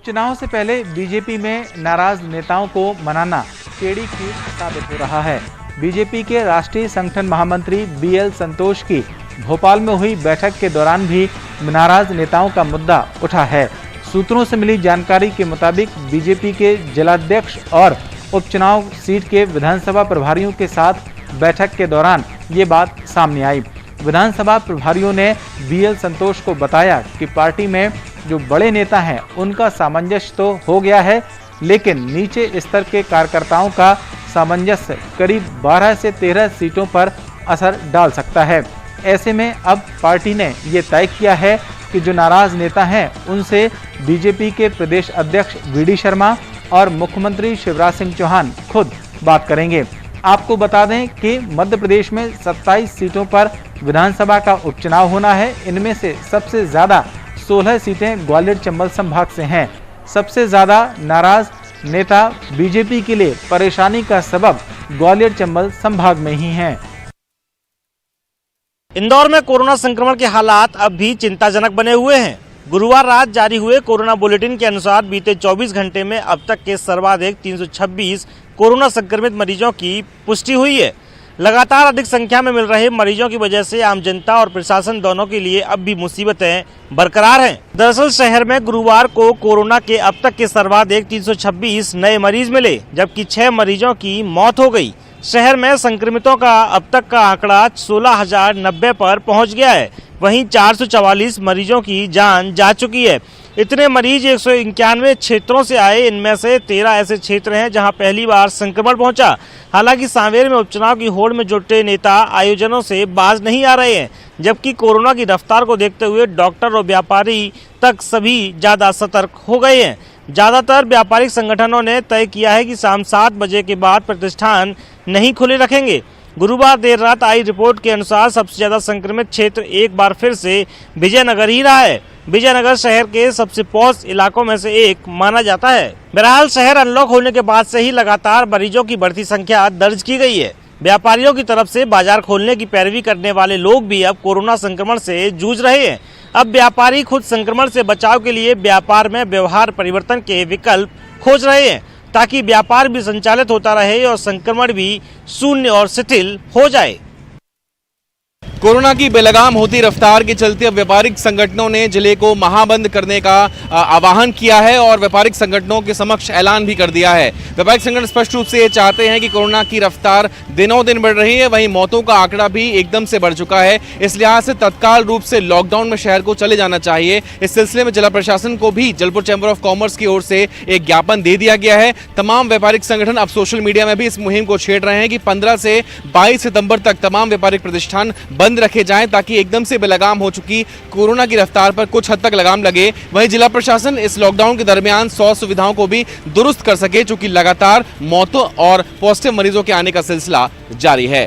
चुनाव से पहले बीजेपी में नाराज नेताओं को मनाना टेढ़ी खीर साबित हो रहा है। बीजेपी के राष्ट्रीय संगठन महामंत्री BL संतोष की भोपाल में हुई बैठक के दौरान भी नाराज नेताओं का मुद्दा उठा है। सूत्रों से मिली जानकारी के मुताबिक बीजेपी के जिलाध्यक्ष और उपचुनाव सीट के विधानसभा प्रभारियों के साथ बैठक के दौरान ये बात सामने आई। विधानसभा प्रभारियों ने BL संतोष को बताया कि पार्टी में जो बड़े नेता हैं उनका सामंजस्य तो हो गया है, लेकिन नीचे स्तर के कार्यकर्ताओं का सामंजस्य करीब 12 से 13 सीटों पर असर डाल सकता है। ऐसे में अब पार्टी ने ये तय किया है कि जो नाराज नेता हैं उनसे बीजेपी के प्रदेश अध्यक्ष VD शर्मा और मुख्यमंत्री शिवराज सिंह चौहान खुद बात करेंगे। आपको बता दें कि मध्य प्रदेश में 27 सीटों पर विधानसभा का उपचुनाव होना है। इनमें से सबसे ज्यादा 16 सीटें ग्वालियर चंबल संभाग से हैं। सबसे ज्यादा नाराज नेता बीजेपी के लिए परेशानी का सबब ग्वालियर चंबल संभाग में ही हैं। इंदौर में कोरोना संक्रमण के हालात अब भी चिंताजनक बने हुए हैं। गुरुवार रात जारी हुए कोरोना बुलेटिन के अनुसार बीते 24 घंटे में अब तक के सर्वाधिक 326 कोरोना संक्रमित मरीजों की पुष्टि हुई है। लगातार अधिक संख्या में मिल रहे मरीजों की वजह से आम जनता और प्रशासन दोनों के लिए अब भी मुसीबतें बरकरार हैं। दरअसल शहर में गुरुवार को कोरोना के अब तक के सर्वाधिक 326 नए मरीज मिले, जबकि 6 मरीजों की मौत हो गई। शहर में संक्रमितों का अब तक का आंकड़ा 16,090 पर पहुंच गया है। वहीं 444 मरीजों की जान जा चुकी है। इतने मरीज 191 क्षेत्रों से आए। इनमें से 13 ऐसे क्षेत्र हैं जहां पहली बार संक्रमण पहुंचा। हालांकि सांवेर में उपचुनाव की होड़ में जुटे नेता आयोजनों से बाज नहीं आ रहे हैं, जबकि कोरोना की रफ्तार को देखते हुए डॉक्टर और व्यापारी तक सभी ज्यादा सतर्क हो गए हैं। ज्यादातर व्यापारिक संगठनों ने तय किया है कि शाम 7 बजे के बाद प्रतिष्ठान नहीं खुले रखेंगे। गुरुवार देर रात आई रिपोर्ट के अनुसार सबसे ज्यादा संक्रमित क्षेत्र एक बार फिर से विजयनगर ही रहा है। विजयनगर शहर के सबसे पॉश इलाकों में से एक माना जाता है। बहरहाल शहर अनलॉक होने के बाद से ही लगातार मरीजों की बढ़ती संख्या दर्ज की गई है। व्यापारियों की तरफ से बाजार खोलने की पैरवी करने वाले लोग भी अब कोरोना संक्रमण से जूझ रहे हैं। अब व्यापारी खुद संक्रमण से बचाव के लिए व्यापार में व्यवहार परिवर्तन के विकल्प खोज रहे हैं, ताकि व्यापार भी संचालित होता रहे और संक्रमण भी शून्य और शिथिल हो जाए। कोरोना की बेलगाम होती रफ्तार के चलते अब व्यापारिक संगठनों ने जिले को महाबंद करने का आह्वान किया है और व्यापारिक संगठनों के समक्ष ऐलान भी कर दिया है। व्यापारिक संगठन स्पष्ट रूप से ये चाहते हैं कि कोरोना की रफ्तार दिनों दिन बढ़ रही है, वहीं मौतों का आंकड़ा भी एकदम से बढ़ चुका है। इस लिहाज से तत्काल रूप से लॉकडाउन में शहर को चले जाना चाहिए। इस सिलसिले में जिला प्रशासन को भी जलपुर चैंबर ऑफ कॉमर्स की ओर से एक ज्ञापन दे दिया गया है। तमाम व्यापारिक संगठन अब सोशल मीडिया में भी इस मुहिम को छेड़ रहे हैं कि 15 से 22 सितंबर तक तमाम व्यापारिक प्रतिष्ठान बंद रखे जाएं, ताकि एकदम से बेलगाम हो चुकी कोरोना की रफ्तार पर कुछ हद तक लगाम लगे। वहीं जिला प्रशासन इस लॉकडाउन के दरमियान 100 सुविधाओं को भी दुरुस्त कर सके, चूंकि लगातार मौतों और पॉजिटिव मरीजों के आने का सिलसिला जारी है।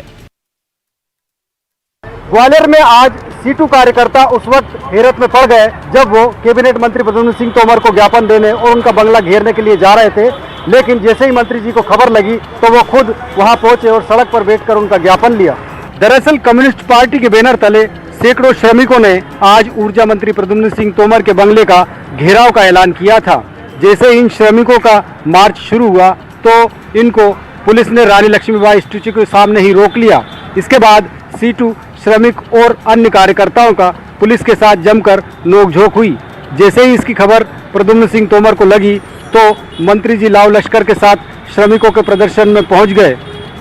ग्वालियर में आज सीटू कार्यकर्ता उस वक्त हैरत में पड़ गए जब वो कैबिनेट मंत्री प्रद्युम्न सिंह तोमर को ज्ञापन देने और उनका बंगला घेरने के लिए जा रहे थे, लेकिन जैसे ही मंत्री जी को खबर लगी तो वो खुद वहां पहुंचे और सड़क पर बैठकर उनका ज्ञापन लिया। दरअसल कम्युनिस्ट पार्टी के बैनर तले सैकड़ों श्रमिकों ने आज ऊर्जा मंत्री प्रद्युम्न सिंह तोमर के बंगले का घेराव का ऐलान किया था। जैसे इन श्रमिकों का मार्च शुरू हुआ तो इनको पुलिस ने रानी लक्ष्मीबाई स्टैच्यू के सामने ही रोक लिया। इसके बाद सीटू श्रमिक और अन्य कार्यकर्ताओं का पुलिस के साथ जमकर नोकझोंक हुई। जैसे ही इसकी खबर प्रद्युम्न सिंह तोमर को लगी तो मंत्री जी लाव लश्कर के साथ श्रमिकों के प्रदर्शन में पहुंच गए।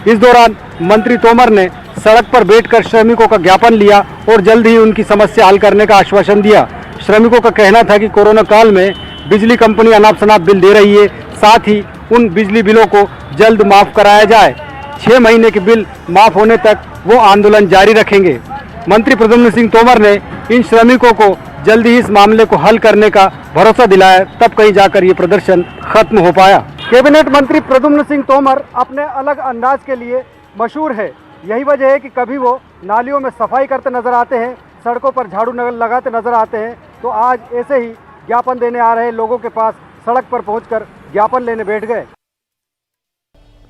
इस दौरान मंत्री तोमर ने सड़क पर बैठकर श्रमिकों का ज्ञापन लिया और जल्द ही उनकी समस्या हल करने का आश्वासन दिया। श्रमिकों का कहना था कि कोरोना काल में बिजली कंपनी अनाप शनाप बिल दे रही है, साथ ही उन बिजली बिलों को जल्द माफ कराया जाए। 6 महीने के बिल माफ होने तक वो आंदोलन जारी रखेंगे। मंत्री प्रद्युम्न सिंह तोमर ने इन श्रमिकों को जल्द ही इस मामले को हल करने का भरोसा दिलाया, तब कहीं जाकर ये प्रदर्शन खत्म हो पाया। कैबिनेट मंत्री प्रद्युम्न सिंह तोमर अपने अलग अंदाज के लिए मशहूर है। यही वजह है कि कभी वो नालियों में सफाई करते नजर आते हैं, सड़कों पर झाड़ू लगाते नजर आते हैं, तो आज ऐसे ही ज्ञापन देने आ रहे लोगों के पास सड़क पर पहुंचकर ज्ञापन लेने बैठ गए।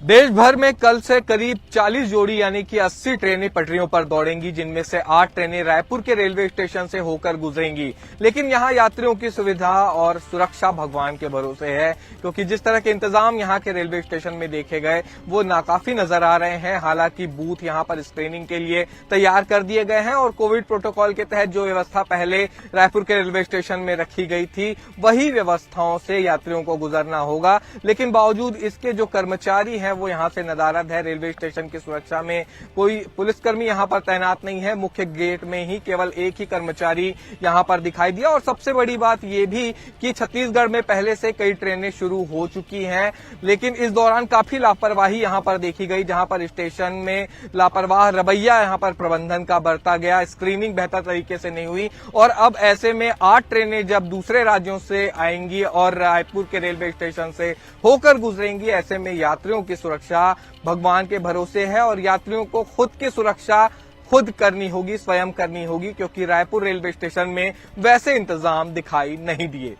देश भर में कल से करीब 40 जोड़ी यानी कि 80 ट्रेनें पटरियों पर दौड़ेंगी, जिनमें से 8 ट्रेनें रायपुर के रेलवे स्टेशन से होकर गुजरेंगी। लेकिन यहां यात्रियों की सुविधा और सुरक्षा भगवान के भरोसे है, क्योंकि जिस तरह के इंतजाम यहां के रेलवे स्टेशन में देखे गए वो नाकाफी नजर आ रहे हैं। हालांकि बूथ यहां पर स्क्रीनिंग के लिए तैयार कर दिए गए हैं और कोविड प्रोटोकॉल के तहत जो व्यवस्था पहले रायपुर के रेलवे स्टेशन में रखी गई थी वही व्यवस्थाओं से यात्रियों को गुजरना होगा। लेकिन बावजूद इसके जो कर्मचारी हैं वो यहां से नदारद है। रेलवे स्टेशन की सुरक्षा में कोई पुलिसकर्मी यहां पर तैनात नहीं है। मुख्य गेट में ही केवल एक ही कर्मचारी यहां पर दिखाई दिया। और सबसे बड़ी बात यह भी कि छत्तीसगढ़ में पहले से कई ट्रेनें शुरू हो चुकी हैं, लेकिन इस दौरान काफी लापरवाही यहां पर देखी गई, जहां पर स्टेशन में लापरवाह रवैया यहां पर प्रबंधन का बरता गया। स्क्रीनिंग बेहतर तरीके से नहीं हुई और अब ऐसे में 8 ट्रेनें जब दूसरे राज्यों से आएंगी और रायपुर के रेलवे स्टेशन से होकर गुजरेंगी, ऐसे में यात्रियों की सुरक्षा भगवान के भरोसे है और यात्रियों को खुद की सुरक्षा खुद करनी होगी, स्वयं करनी होगी, क्योंकि रायपुर रेलवे स्टेशन में वैसे इंतजाम दिखाई नहीं दिए।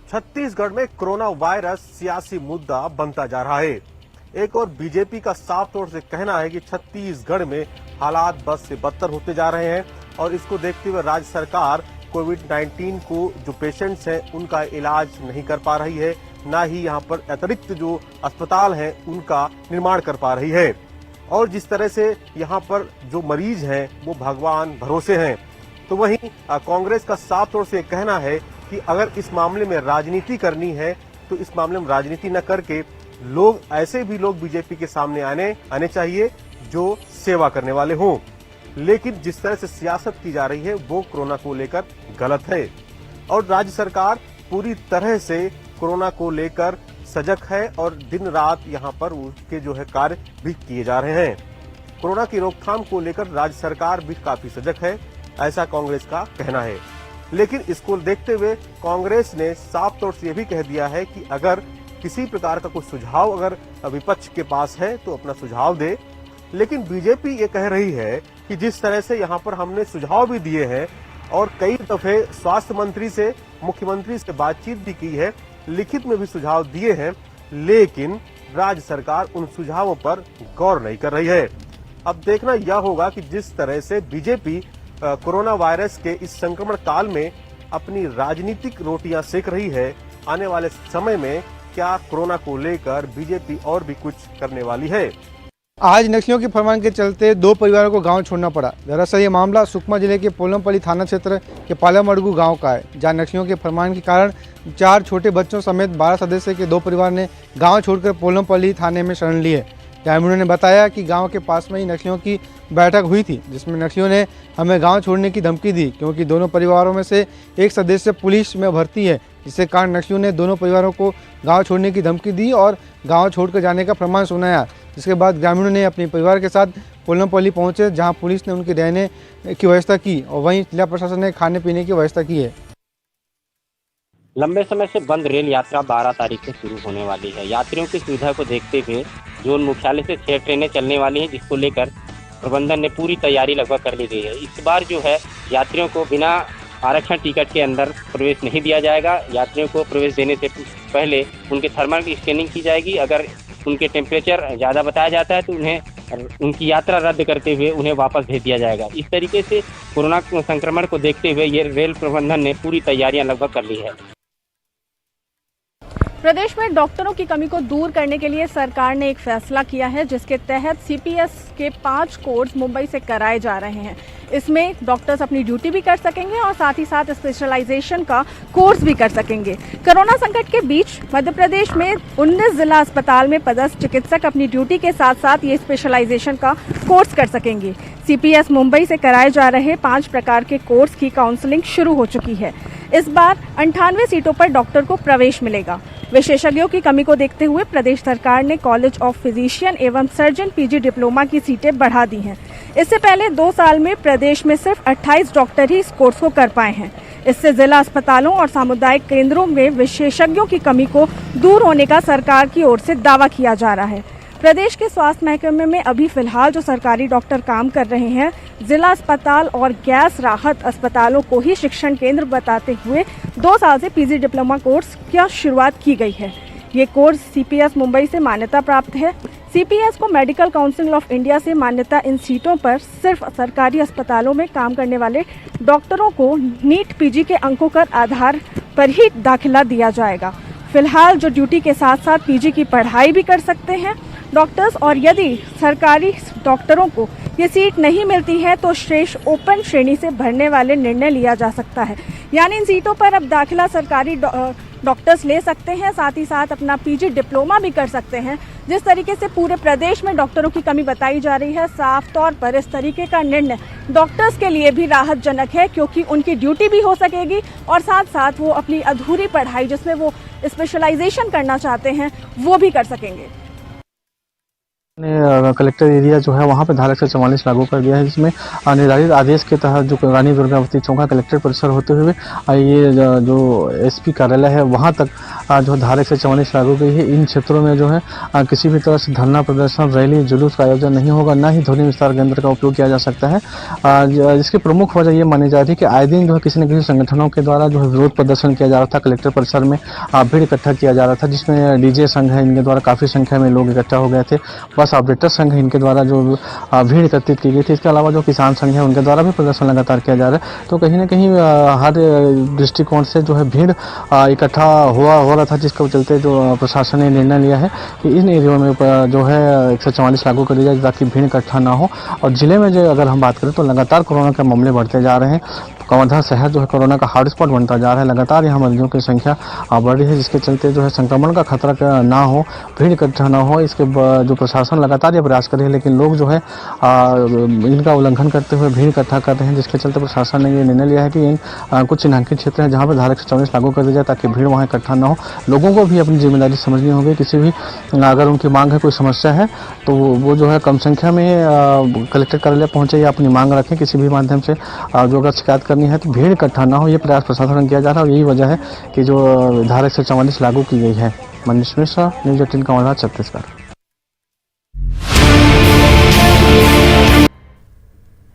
छत्तीसगढ़ में कोरोना वायरस सियासी मुद्दा बनता जा रहा है। एक और बीजेपी का साफ तौर से कहना है कि छत्तीसगढ़ में हालात बद से बदतर होते जा रहे हैं और इसको देखते हुए राज्य सरकार कोविड-19 को जो पेशेंट्स हैं उनका इलाज नहीं कर पा रही है, ना ही यहाँ पर अतिरिक्त जो अस्पताल हैं उनका निर्माण कर पा रही है। और जिस तरह से यहाँ पर जो मरीज हैं वो भगवान भरोसे हैं, तो वहीं कांग्रेस का साफ तौर से कहना है कि अगर इस मामले में राजनीति करनी है तो इस मामले में राजनीति न करके ऐसे भी लोग बीजेपी के सामने आने चाहिए जो सेवा करने वाले हों। लेकिन जिस तरह से सियासत की जा रही है वो कोरोना को लेकर गलत है और राज्य सरकार पूरी तरह से कोरोना को लेकर सजग है और दिन रात यहाँ पर उसके जो है कार्य भी किए जा रहे हैं। कोरोना की रोकथाम को लेकर राज्य सरकार भी काफी सजग है, ऐसा कांग्रेस का कहना है। लेकिन इसको देखते हुए कांग्रेस ने साफ तौर से यह भी कह दिया है कि अगर किसी प्रकार का कोई सुझाव अगर विपक्ष के पास है तो अपना सुझाव दे। लेकिन बीजेपी ये कह रही है कि जिस तरह से यहाँ पर हमने सुझाव भी दिए हैं और कई दफे स्वास्थ्य मंत्री से, मुख्यमंत्री से बातचीत भी की है, लिखित में भी सुझाव दिए हैं, लेकिन राज्य सरकार उन सुझावों पर गौर नहीं कर रही है। अब देखना यह होगा कि जिस तरह से बीजेपी कोरोना वायरस के इस संक्रमण काल में अपनी राजनीतिक रोटियां सेक रही है, आने वाले समय में क्या कोरोना को लेकर बीजेपी और भी कुछ करने वाली है। आज नक्सलियों की फरमान के चलते 2 परिवारों को गांव छोड़ना पड़ा। दरअसल ये मामला सुकमा जिले के पोलमपल्ली थाना क्षेत्र के पालामड़गू गांव का है, जहां नक्सलियों के फरमान के कारण 4 छोटे बच्चों समेत 12 सदस्य के 2 परिवार ने गांव छोड़कर पोलमपल्ली थाने में शरण ली है। ग्रामीणों ने बताया कि गांव के पास में ही नक्सलियों की बैठक हुई थी, जिसमें नक्सलियों ने हमें गांव छोड़ने की धमकी दी, क्योंकि दोनों परिवारों में से एक सदस्य पुलिस में भर्ती है, जिसके कारण नक्सलियों ने दोनों परिवारों को गांव छोड़ने की धमकी दी और गांव छोड़कर जाने का फरमान सुनाया। जिसके बाद ग्रामीणों ने अपने परिवार के साथ पोलमपल्ली पहुंचे, जहां पुलिस ने उनके रहने की व्यवस्था की और वहीं जिला प्रशासन ने खाने पीने की व्यवस्था की है। लंबे समय से बंद रेल यात्रा 12 तारीख से शुरू होने वाली है। यात्रियों की सुविधा को देखते हुए जोन मुख्यालय से 6 ट्रेनें चलने वाली हैं, जिसको लेकर प्रबंधन ने पूरी तैयारी लगभग कर ली गई है। इस बार जो है यात्रियों को बिना आरक्षण टिकट के अंदर प्रवेश नहीं दिया जाएगा। यात्रियों को प्रवेश देने से पहले उनके थर्मल की स्कैनिंग की जाएगी। अगर उनके टेम्परेचर ज़्यादा बताया जाता है तो उन्हें उनकी यात्रा रद्द करते हुए उन्हें वापस भेज दिया जाएगा। इस तरीके से कोरोना संक्रमण को देखते हुए ये रेल प्रबंधन ने पूरी तैयारियां लगभग कर ली है। प्रदेश में डॉक्टरों की कमी को दूर करने के लिए सरकार ने एक फैसला किया है, जिसके तहत सीपीएस के 5 कोर्स मुंबई से कराए जा रहे हैं। इसमें डॉक्टर्स अपनी ड्यूटी भी कर सकेंगे और साथ ही साथ स्पेशलाइजेशन का कोर्स भी कर सकेंगे। कोरोना संकट के बीच मध्य प्रदेश में 19 जिला अस्पताल में पदस्थ चिकित्सक अपनी ड्यूटी के साथ साथ ये स्पेशलाइजेशन का कोर्स कर सकेंगे। सीपीएस मुंबई से कराए जा रहे 5 प्रकार के कोर्स की काउंसलिंग शुरू हो चुकी है। इस बार 98 सीटों पर डॉक्टर को प्रवेश मिलेगा। विशेषज्ञों की कमी को देखते हुए प्रदेश सरकार ने कॉलेज ऑफ फिजिशियन एवं सर्जन पीजी डिप्लोमा की सीटें बढ़ा दी हैं। इससे पहले 2 साल में प्रदेश में सिर्फ 28 डॉक्टर ही इस कोर्स को कर पाए हैं। इससे जिला अस्पतालों और सामुदायिक केंद्रों में विशेषज्ञों की कमी को दूर होने का सरकार की ओर से दावा किया जा रहा है। प्रदेश के स्वास्थ्य महकमे में अभी फिलहाल जो सरकारी डॉक्टर काम कर रहे हैं, जिला अस्पताल और गैस राहत अस्पतालों को ही शिक्षण केंद्र बताते हुए 2 साल से पीजी डिप्लोमा कोर्स की शुरुआत की गई है। ये कोर्स CPS मुंबई से मान्यता प्राप्त है। CPS को मेडिकल काउंसिल ऑफ इंडिया से मान्यता इन सीटों पर सिर्फ सरकारी अस्पतालों में काम करने वाले डॉक्टरों को नीट PG के अंकों के आधार पर ही दाखिला दिया जाएगा। फिलहाल जो ड्यूटी के साथ साथ PG की पढ़ाई भी कर सकते हैं डॉक्टर्स, और यदि सरकारी डॉक्टरों को ये सीट नहीं मिलती है तो श्रेष्ठ ओपन श्रेणी से भरने वाले निर्णय लिया जा सकता है। यानी इन सीटों पर अब दाखिला सरकारी डॉक्टर्स ले सकते हैं, साथ ही साथ अपना PG डिप्लोमा भी कर सकते हैं। जिस तरीके से पूरे प्रदेश में डॉक्टरों की कमी बताई जा रही है, साफ तौर पर इस तरीके का निर्णय डॉक्टर्स के लिए भी राहतजनक है, क्योंकि उनकी ड्यूटी भी हो सकेगी और साथ साथ वो अपनी अधूरी पढ़ाई जिसमें वो स्पेशलाइजेशन करना चाहते हैं वो भी कर सकेंगे। कलेक्टर एरिया जो है वहाँ पे धारा 144 लागू कर दिया है, जिसमें निर्धारित आदेश के तहत जो रानी दुर्गावती चौका कलेक्टर परिसर होते हुए ये जो SP कार्यालय है वहाँ तक जो धारा 144 लागू गई है। इन क्षेत्रों में जो है किसी भी तरह से धरना प्रदर्शन, रैली, जुलूस का आयोजन नहीं होगा, न ही ध्वनि विस्तार केंद्र का उपयोग किया जा सकता है। जिसकी प्रमुख वजह ये मानी जा रही है कि आए दिन जो है किसी न किसी संगठनों के द्वारा जो है विरोध प्रदर्शन किया जा रहा था। कलेक्टर परिसर में भीड़ इकट्ठा किया जा रहा था, जिसमें DJ संघ है, इनके द्वारा काफ़ी संख्या में लोग इकट्ठा हो गए थे। बस ऑपरेटर संघ है, इनके द्वारा जो भीड़ एकत्रित की गई थी। इसके अलावा जो किसान संघ है उनके द्वारा भी प्रदर्शन लगातार किया जा रहा है। तो कहीं ना कहीं हर दृष्टिकोण से जो है भीड़ इकट्ठा हो रहा था, जिसके चलते जो प्रशासन ने निर्णय लिया है कि इन एरियो में जो है 144 लागू कर दिया जाए ताकि भीड़ इकट्ठा ना हो। और जिले में जो अगर हम बात करें तो लगातार कोरोना के मामले बढ़ते जा रहे हैं। कवर्धा शहर जो है कोरोना का हॉटस्पॉट बनता जा रहा है। लगातार यहाँ मरीजों की संख्या बढ़ रही है, जिसके चलते जो है संक्रमण का खतरा ना हो, भीड़ इकट्ठा ना हो, इसके जो प्रशासन लगातार ये प्रयास कर रही है। लेकिन लोग जो है इनका उल्लंघन करते हुए भीड़ इकट्ठा कर रहे हैं, जिसके चलते प्रशासन ने ये निर्णय लिया है कि इन कुछ चिन्हांकित क्षेत्र हैं जहाँ पर धारा 144 लागू कर दी जाए ताकि भीड़ वहाँ इकट्ठा ना हो। लोगों को भी अपनी जिम्मेदारी समझनी होगी। किसी भी अगर उनकी मांग है, कोई समस्या है, तो वो जो है कम संख्या में कलेक्टर कार्यालय पहुँचे या अपनी मांग रखें किसी भी माध्यम से। जो अगर शिकायत करनी है तो भीड़ इकट्ठा ना हो, ये प्रयास प्रशासन ने किया जा रहा है। और यही वजह है कि जो धारा 144 लागू की गई है। मनीष मिश्रा, न्यूज़ 18 कवर्धा, छत्तीसगढ़।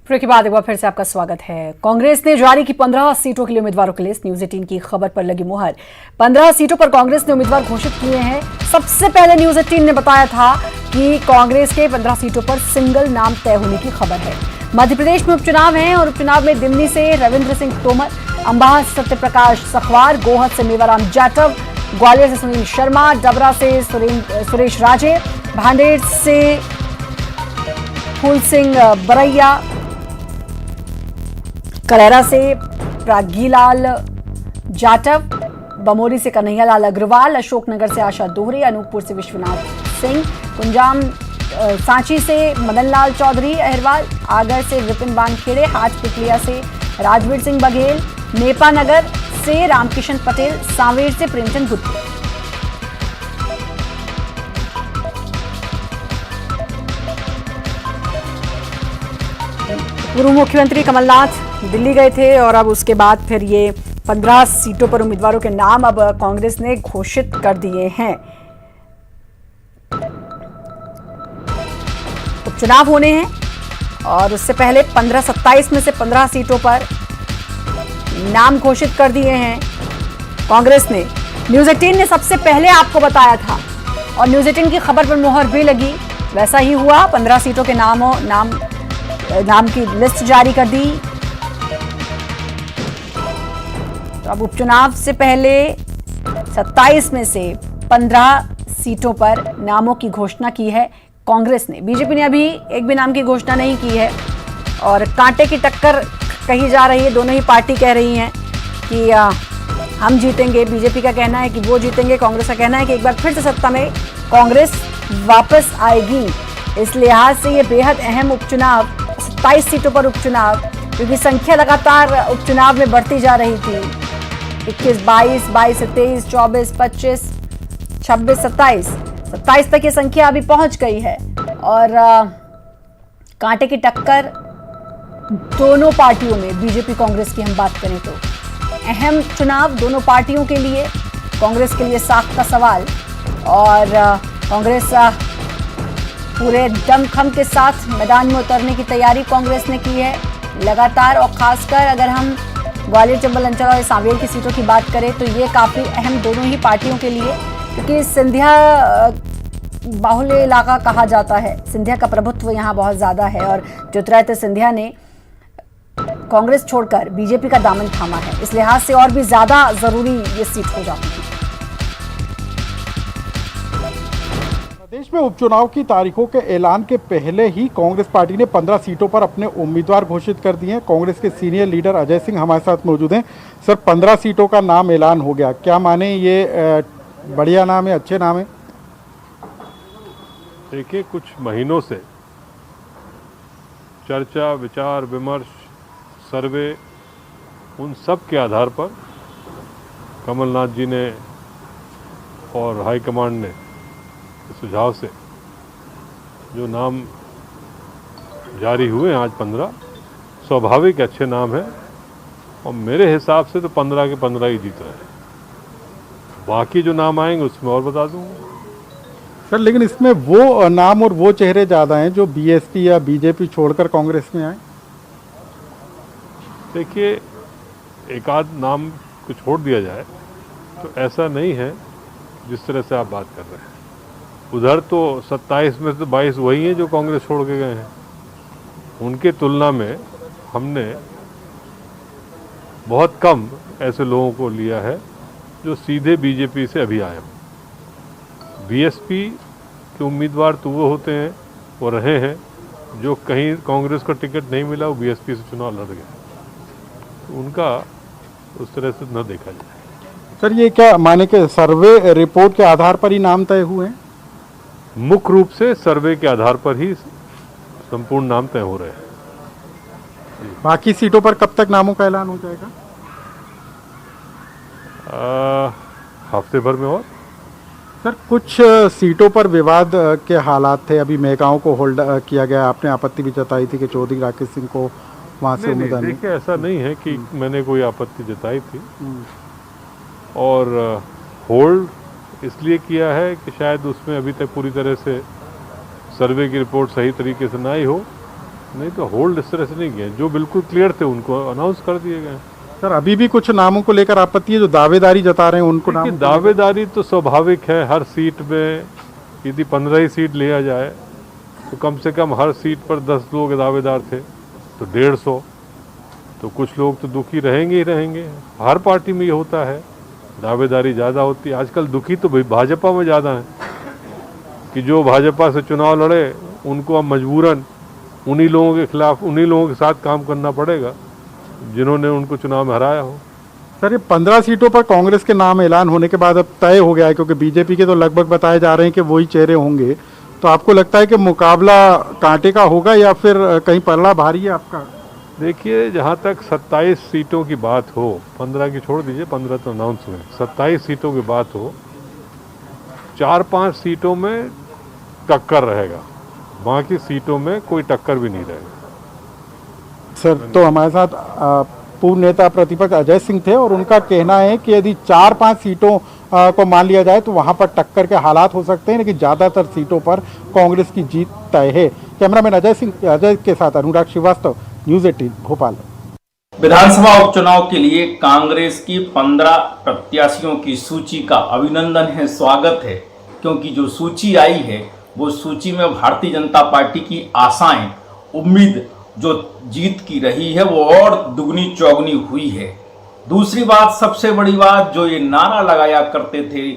ब्रेक के बाद एक बार फिर से आपका स्वागत है। कांग्रेस ने जारी की 15 सीटों के लिए उम्मीदवारों की लिस्ट। न्यूज़ 18 की खबर पर लगी मुहर। 15 सीटों पर कांग्रेस ने उम्मीदवार घोषित किए हैं। सबसे पहले न्यूज़ 18 ने बताया था कि कांग्रेस के 15 सीटों पर सिंगल नाम तय होने की खबर है। मध्य प्रदेश में उपचुनाव हैं और उपचुनाव में दिमनी से रविंद्र सिंह तोमर, अंबाह से सत्यप्रकाश सखवार, गोहद से मेवाराम जाटव, ग्वालियर से सुनील शर्मा, डबरा से सुरेश राजे, भांडेर से फूल सिंह बरैया, करेरा से प्रागीलाल जाटव, बमोरी से कन्हैयालाल अग्रवाल, अशोकनगर से आशा दोहरे, अनूपपुर से विश्वनाथ सिंह, कुंजाम सांची से मदनलाल चौधरी अहिरवाल, आगर से विपिन वानखेड़े, हाट पिपलिया से राजवीर सिंह बघेल, नेपानगर से रामकिशन पटेल, सांवेर से प्रेमचंद गुप्ता। पूर्व मुख्यमंत्री कमलनाथ दिल्ली गए थे और अब उसके बाद फिर ये 15 सीटों पर उम्मीदवारों के नाम अब कांग्रेस ने घोषित कर दिए हैं। उपचुनाव होने हैं और उससे पहले 15-27 में से 15 सीटों पर नाम घोषित कर दिए हैं कांग्रेस ने। न्यूज़ 18 ने सबसे पहले आपको बताया था और न्यूज़ 18 की खबर पर मुहर भी लगी। वैसा ही हुआ, 15 सीटों के नाम की लिस्ट जारी कर दी। तो अब उपचुनाव से पहले 27 में से 15 सीटों पर नामों की घोषणा की है कांग्रेस ने। बीजेपी ने अभी एक भी नाम की घोषणा नहीं की है और कांटे की टक्कर कही जा रही है। दोनों ही पार्टी कह रही हैं कि हम जीतेंगे। बीजेपी का कहना है कि वो जीतेंगे, कांग्रेस का कहना है कि एक बार फिर से सत्ता में कांग्रेस वापस आएगी। इस लिहाज से ये बेहद अहम उपचुनाव, 27 सीटों पर उपचुनाव, क्योंकि संख्या लगातार उपचुनाव में बढ़ती जा रही थी। 21, 22, 22 से 23, 24, 25, 26, 27 तक ये संख्या अभी पहुंच गई है और कांटे की टक्कर दोनों पार्टियों में, बीजेपी कांग्रेस की हम बात करें तो अहम चुनाव दोनों पार्टियों के लिए। कांग्रेस के लिए साख का सवाल और कांग्रेस पूरे दमखम के साथ मैदान में उतरने की तैयारी कांग्रेस ने की है लगातार। और खासकर अगर हम ग्वालियर, चंबल, अंचल और सांवेर की सीटों की बात करें तो ये काफ़ी अहम दोनों ही पार्टियों के लिए, क्योंकि सिंधिया बाहुल्य इलाका कहा जाता है, सिंधिया का प्रभुत्व यहाँ बहुत ज्यादा है और ज्योतिरादित्य सिंधिया ने कांग्रेस छोड़कर बीजेपी का दामन थामा है। इस लिहाज से और भी ज्यादा जरूरी ये सीट हो जाती है। प्रदेश में उपचुनाव की तारीखों के ऐलान के पहले ही कांग्रेस पार्टी ने 15 सीटों पर अपने उम्मीदवार घोषित कर दिए हैं। कांग्रेस के सीनियर लीडर अजय सिंह हमारे साथ मौजूद हैं। सर, 15 सीटों का नाम ऐलान हो गया, क्या माने ये बढ़िया नाम है, अच्छे नाम है? देखिए, कुछ महीनों से चर्चा, विचार विमर्श, सर्वे, उन सब के आधार पर कमलनाथ जी ने और हाईकमांड ने सुझाव से जो नाम जारी हुए हैं आज 15, स्वाभाविक अच्छे नाम है और मेरे हिसाब से तो 15 के 15 ही जीत रहे हैं। बाकी जो नाम आएंगे उसमें और बता दूंगा। सर, लेकिन इसमें वो नाम और वो चेहरे ज़्यादा हैं जो बीएसपी या बीजेपी छोड़कर कांग्रेस में आए। देखिए, एक आध नाम को छोड़ दिया जाए तो ऐसा नहीं है जिस तरह से आप बात कर रहे हैं। उधर तो 27 में से 22 वही हैं जो कांग्रेस छोड़ के गए हैं। उनके तुलना में हमने बहुत कम ऐसे लोगों को लिया है जो सीधे बीजेपी से अभी आए हों। बीएसपी के उम्मीदवार तो वो होते हैं, वो रहे हैं जो कहीं कांग्रेस को टिकट नहीं मिला, वो बीएसपी से चुनाव लड़ गए, तो उनका उस तरह से न देखा जाए। सर, ये क्या माने कि सर्वे रिपोर्ट के आधार पर ही नाम तय हुए हैं? मुख्य रूप से सर्वे के आधार पर ही संपूर्ण नाम तय हो रहे हैं। बाकी सीटों पर कब तक नामों का ऐलान हो जाएगा? हफ्ते भर में। और सर, कुछ सीटों पर विवाद के हालात थे, अभी मेहगांव को होल्ड किया गया, आपने आपत्ति भी जताई थी कि चौधरी राकेश सिंह को वहाँ से उम्मीदवार नहीं। देखिए, ऐसा नहीं है कि मैंने कोई आपत्ति जताई थी, और होल्ड इसलिए किया है कि शायद उसमें अभी तक पूरी तरह से सर्वे की रिपोर्ट सही तरीके से ना ही हो, नहीं तो होल्ड इस तरह से नहीं किया। जो बिल्कुल क्लियर थे उनको अनाउंस कर दिए गए। सर, अभी भी कुछ नामों को लेकर आपत्ति है, जो दावेदारी जता रहे हैं उनको नाम? दावेदारी तो स्वाभाविक है। हर सीट में यदि 15 ही सीट लिया जाए तो कम से कम हर सीट पर 10 लोग दावेदार थे, तो 150, तो कुछ लोग तो दुखी रहेंगे ही रहेंगे। हर पार्टी में ये होता है, दावेदारी ज़्यादा होती है। आजकल दुखी तो भाजपा में ज़्यादा है कि जो भाजपा से चुनाव लड़े उनको अब मजबूरन उन्हीं लोगों के खिलाफ, उन्हीं लोगों के साथ काम करना पड़ेगा जिन्होंने उनको चुनाव में हराया हो। सर, ये 15 सीटों पर कांग्रेस के नाम ऐलान होने के बाद अब तय हो गया है, क्योंकि बीजेपी के तो लगभग बताए जा रहे हैं कि वही चेहरे होंगे, तो आपको लगता है कि मुकाबला कांटे का होगा या फिर कहीं पलड़ा भारी है आपका? देखिए, जहाँ तक 27 सीटों की बात हो, 15 की छोड़ दीजिए, 15 तो अनाउंस हुए, 27 सीटों की बात हो, 4-5 सीटों में टक्कर रहेगा, बाकी सीटों में कोई टक्कर भी नहीं रहेगा। सर, तो हमारे साथ पूर्व नेता प्रतिपक्ष अजय सिंह थे और उनका कहना है कि यदि 4-5 सीटों को मान लिया जाए तो वहां पर टक्कर के हालात हो सकते हैं, लेकिन ज़्यादातर सीटों पर कांग्रेस की जीत तय है। कैमरामैन अजय के साथ अनुराग श्रीवास्तव, न्यूज़ 18 भोपाल। विधानसभा उपचुनाव के लिए कांग्रेस की 15 प्रत्याशियों की सूची का अभिनंदन है, स्वागत है, क्योंकि जो सूची आई है वो सूची में भारतीय जनता पार्टी की आशाएं, उम्मीद जो जीत की रही है वो और दुगनी चौगनी हुई है। दूसरी बात, सबसे बड़ी बात, जो ये नारा लगाया करते थे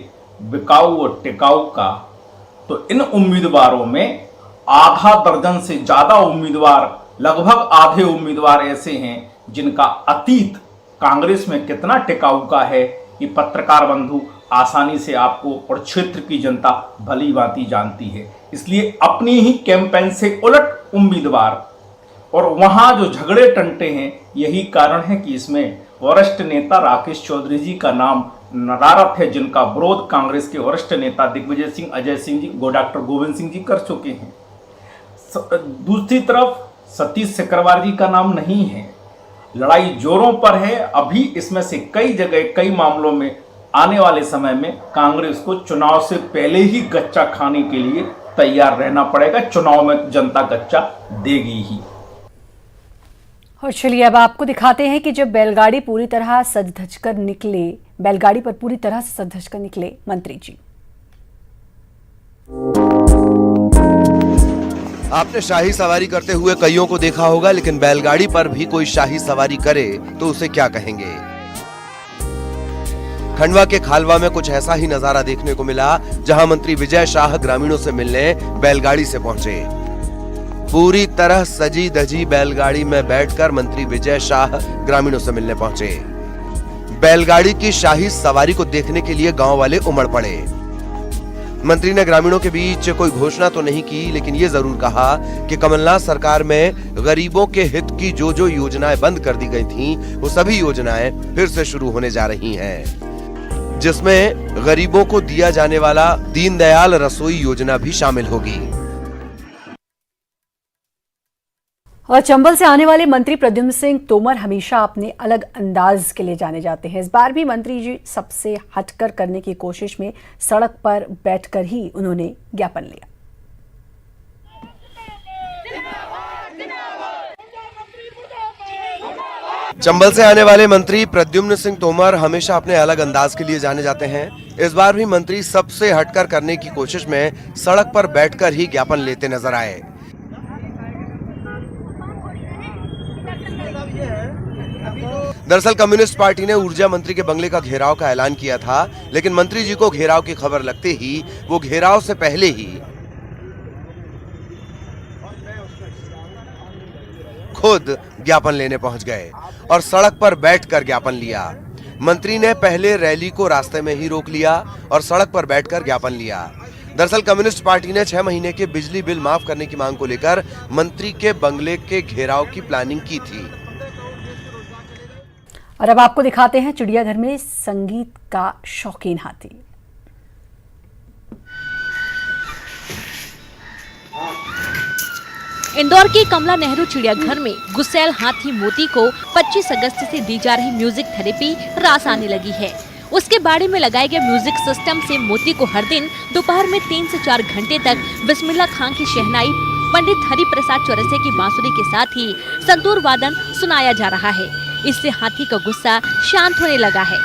बिकाऊ और टिकाऊ का, तो इन उम्मीदवारों में आधा दर्जन से ज्यादा उम्मीदवार, लगभग आधे उम्मीदवार ऐसे हैं जिनका अतीत कांग्रेस में कितना टिकाऊ का है ये पत्रकार बंधु आसानी से आपको और क्षेत्र की जनता भली भांति जानती है। इसलिए अपनी ही कैंपेन से उलट उम्मीदवार और वहां जो झगड़े टंटे हैं, यही कारण है कि इसमें वरिष्ठ नेता राकेश चौधरी जी का नाम नदारत है, जिनका विरोध कांग्रेस के वरिष्ठ नेता दिग्विजय सिंह, अजय सिंह जी, डॉक्टर गोविंद सिंह जी कर चुके हैं। दूसरी तरफ सतीश सिकरवार जी का नाम नहीं है। लड़ाई जोरों पर है। अभी इसमें से कई जगह, कई मामलों में आने वाले समय में कांग्रेस को चुनाव से पहले ही गच्चा खाने के लिए तैयार रहना पड़ेगा। चुनाव में जनता गच्चा देगी ही। और चलिए अब आपको दिखाते हैं कि जब बैलगाड़ी पूरी तरह सज धज कर निकले, बैलगाड़ी पर पूरी तरह से सज धज कर निकले मंत्री जी। आपने शाही सवारी करते हुए कईयों को देखा होगा, लेकिन बैलगाड़ी पर भी कोई शाही सवारी करे तो उसे क्या कहेंगे। खंडवा के खालवा में कुछ ऐसा ही नजारा देखने को मिला, जहां मंत्री विजय शाह ग्रामीणों से मिलने बैलगाड़ी से पहुंचे। पूरी तरह सजी धजी बैलगाड़ी में बैठकर मंत्री विजय शाह ग्रामीणों से मिलने पहुंचे। बैलगाड़ी की शाही सवारी को देखने के लिए गांव वाले उमड़ पड़े। मंत्री ने ग्रामीणों के बीच कोई घोषणा तो नहीं की, लेकिन ये जरूर कहा कि कमलनाथ सरकार में गरीबों के हित की जो जो योजनाएं बंद कर दी गई थीं, वो सभी योजनाएं फिर से शुरू होने जा रही हैं, जिसमें गरीबों को दिया जाने वाला दीनदयाल रसोई योजना भी शामिल होगी। और चंबल से आने वाले मंत्री प्रद्युम्न सिंह तोमर हमेशा अपने अलग अंदाज के लिए जाने जाते हैं। इस बार भी मंत्री जी सबसे हटकर करने की कोशिश में सड़क पर बैठकर ही उन्होंने ज्ञापन लिया। चंबल से आने वाले मंत्री प्रद्युम्न सिंह तोमर हमेशा अपने अलग अंदाज के लिए जाने जाते हैं। इस बार भी मंत्री सबसे हटकर करने की कोशिश में सड़क पर बैठकर ही ज्ञापन लेते नजर आए। दरअसल कम्युनिस्ट पार्टी ने ऊर्जा मंत्री के बंगले का घेराव का ऐलान किया था, लेकिन मंत्री जी को घेराव की खबर लगते ही वो घेराव से पहले ही खुद ज्ञापन लेने पहुंच गए और सड़क पर बैठकर ज्ञापन लिया। मंत्री ने पहले रैली को रास्ते में ही रोक लिया और सड़क पर बैठकर ज्ञापन लिया। दरअसल कम्युनिस्ट पार्टी ने 6 महीने के बिजली बिल माफ करने की मांग को लेकर मंत्री के बंगले के घेराव की प्लानिंग की थी। और अब आपको दिखाते हैं चिड़ियाघर में संगीत का शौकीन हाथी। इंदौर के कमला नेहरू चिड़ियाघर में गुस्सैल हाथी मोती को 25 अगस्त से दी जा रही म्यूजिक थेरेपी रास आने लगी है। उसके बाड़े में लगाए गए म्यूजिक सिस्टम से मोती को हर दिन दोपहर में 3 से 4 घंटे तक बिस्मिल्लाह खां की शहनाई, पंडित हरि प्रसाद चौरसिया की बांसुरी के साथ ही संतूर वादन सुनाया जा रहा है। इससे हाथी का गुस्सा शांत होने लगा है।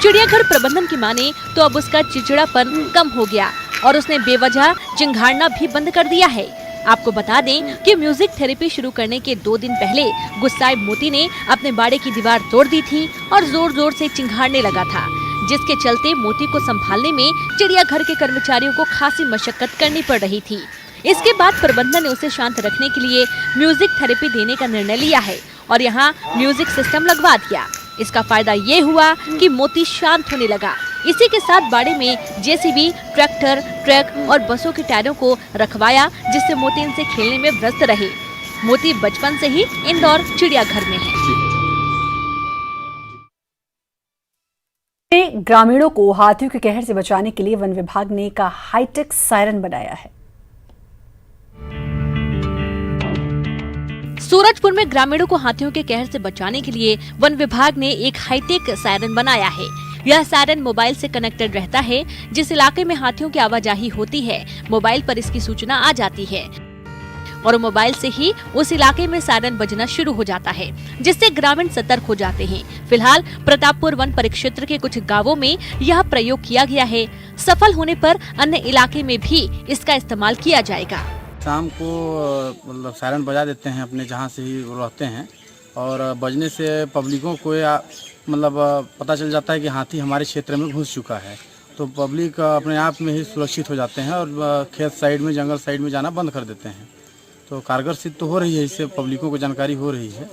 चिड़ियाघर प्रबंधन की माने तो अब उसका चिड़चिड़ापन कम हो गया और उसने बेवजह चिंघाड़ना भी बंद कर दिया है। आपको बता दें कि म्यूजिक थेरेपी शुरू करने के 2 दिन पहले गुस्साए मोती ने अपने बाड़े की दीवार तोड़ दी थी और जोर जोर से चिंघाड़ने लगा था, जिसके चलते मोती को संभालने में चिड़ियाघर के कर्मचारियों को खासी मशक्कत करनी पड़ रही थी। इसके बाद प्रबंधन ने उसे शांत रखने के लिए म्यूजिक थेरेपी देने का निर्णय लिया है और यहाँ म्यूजिक सिस्टम लगवा दिया। इसका फायदा ये हुआ कि मोती शांत होने लगा। इसी के साथ बाड़े में जेसीबी, ट्रैक्टर, ट्रक और बसों के टायरों को रखवाया, जिससे मोती इनसे खेलने में व्यस्त रहे। मोती बचपन से ही इंदौर चिड़ियाघर में है। ग्रामीणों को हाथियों के कहर से बचाने के लिए वन विभाग ने एक हाईटेक सायरन बनाया है। सूरजपुर में ग्रामीणों को हाथियों के कहर से बचाने के लिए वन विभाग ने एक हाईटेक सायरन बनाया है। यह सायरन मोबाइल से कनेक्टेड रहता है। जिस इलाके में हाथियों की आवाजाही होती है, मोबाइल पर इसकी सूचना आ जाती है और मोबाइल से ही उस इलाके में सायरन बजना शुरू हो जाता है, जिससे ग्रामीण सतर्क हो जाते हैं। फिलहाल प्रतापपुर वन परिक्षेत्र के कुछ गांवों में यह प्रयोग किया गया है। सफल होने पर अन्य इलाके में भी इसका इस्तेमाल किया जाएगा। शाम को मतलब सायरन बजा देते हैं अपने जहाँ से ही रहते हैं और बजने से पब्लिकों को मतलब पता चल जाता है कि हाथी हमारे क्षेत्र में घुस चुका है, तो पब्लिक अपने आप में ही सुरक्षित हो जाते हैं और खेत साइड में, जंगल साइड में जाना बंद कर देते हैं। तो कारगर सिद्ध तो हो रही है, इससे पब्लिकों को जानकारी हो रही है।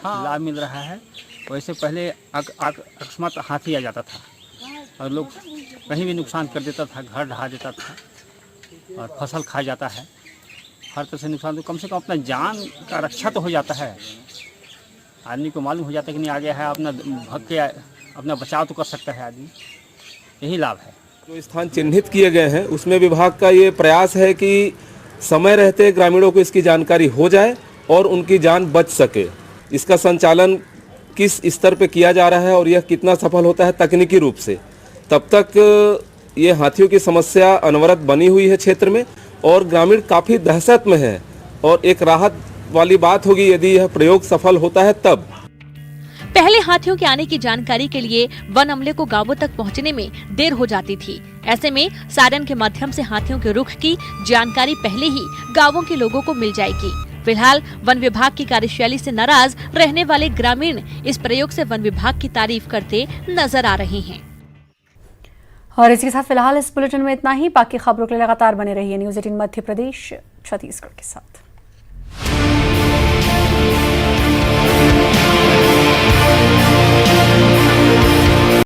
हाँ, लाभ मिल रहा है। वैसे पहले अकस्मात हाथी आ जाता था और लोग कहीं भी नुकसान कर देता था, घर ढहा देता था और फसल खा जाता है, हर तरह से नुकसान। तो कम से कम अपना जान का रक्षा तो हो जाता है। आदमी को मालूम हो जाता है कि नहीं आ गया है, अपना भग के अपना बचाव तो कर सकता है आदमी। यही लाभ है। जो स्थान चिन्हित किए गए हैं उसमें विभाग का ये प्रयास है कि समय रहते ग्रामीणों को इसकी जानकारी हो जाए और उनकी जान बच सके। इसका संचालन किस स्तर पे किया जा रहा है और यह कितना सफल होता है तकनीकी रूप से, तब तक ये हाथियों की समस्या अनवरत बनी हुई है क्षेत्र में और ग्रामीण काफ़ी दहशत में है और एक राहत वाली बात होगी यदि यह प्रयोग सफल होता है तब। पहले हाथियों के आने की जानकारी के लिए वन अमले को गांवों तक पहुंचने में देर हो जाती थी। ऐसे में सायरन के माध्यम से हाथियों के रुख की जानकारी पहले ही गांवों के लोगों को मिल जाएगी। फिलहाल वन विभाग की कार्यशैली से नाराज रहने वाले ग्रामीण इस प्रयोग से वन विभाग की तारीफ करते नजर आ रहे हैं। और इसी के साथ फिलहाल इस बुलेटिन में इतना ही। बाकी खबरों के लिए लगातार बने रहिए न्यूज़ 18 मध्य प्रदेश छत्तीसगढ़ के साथ।